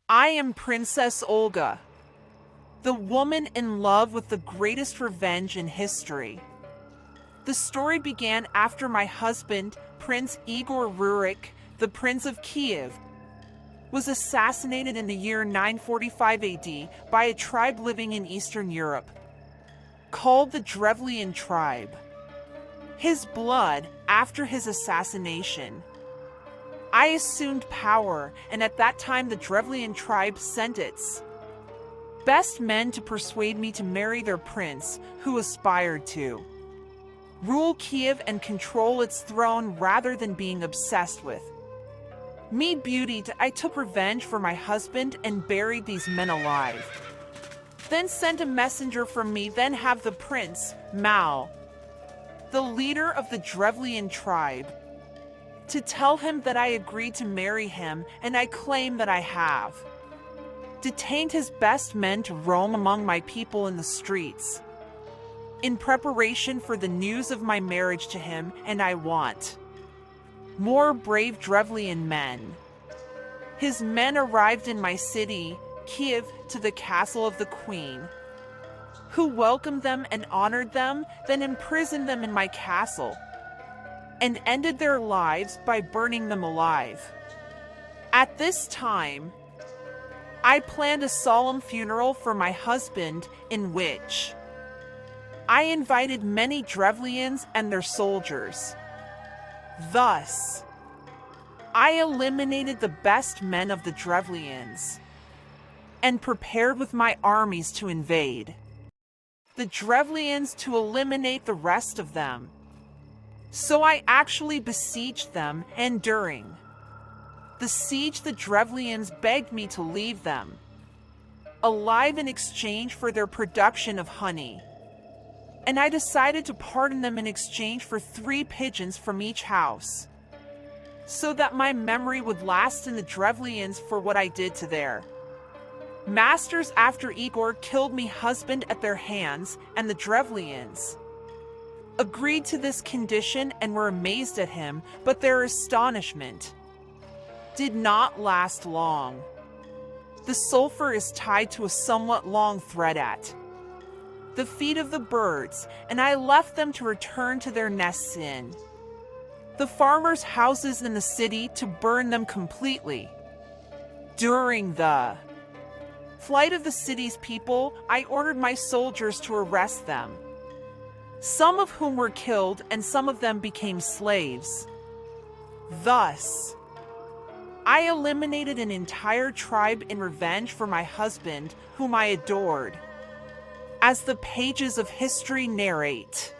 I am Princess Olga, the woman in love with the greatest revenge in history. The story began after my husband, Prince Igor Rurik, the Prince of Kiev, was assassinated in the year 945 AD by a tribe living in Eastern Europe, called the Drevlian tribe. His blood, after his assassination, I assumed power, and at that time the Drevlian tribe sent its best men to persuade me to marry their prince, who aspired to rule Kiev and control its throne rather than being obsessed with me beauty. I took revenge for my husband and buried these men alive. Then sent a messenger from me, then have the prince, Mal, the leader of the Drevlian tribe, to tell him that I agreed to marry him, and I claim that I have detained his best men to roam among my people in the streets in preparation for the news of my marriage to him, and I want more brave Drevlian men. His men arrived in my city, Kiev, to the castle of the queen, who welcomed them and honored them, then imprisoned them in my castle, and ended their lives by burning them alive. At this time, I planned a solemn funeral for my husband in which I invited many Drevlians and their soldiers. Thus, I eliminated the best men of the Drevlians and prepared with my armies to invade the Drevlians to eliminate the rest of them. So I actually besieged them, and during the siege the Drevlians begged me to leave them alive in exchange for their production of honey. And I decided to pardon them in exchange for 3 pigeons from each house, so that my memory would last in the Drevlians for what I did to their masters after Igor killed me husband at their hands, and the Drevlians agreed to this condition and were amazed at him, but their astonishment did not last long. The sulfur is tied to a somewhat long thread at the feet of the birds, and I left them to return to their nests in the farmers' houses in the city to burn them completely. During the flight of the city's people, I ordered my soldiers to arrest them, some of whom were killed and some of them became slaves. Thus, I eliminated an entire tribe in revenge for my husband, whom I adored, as the pages of history narrate.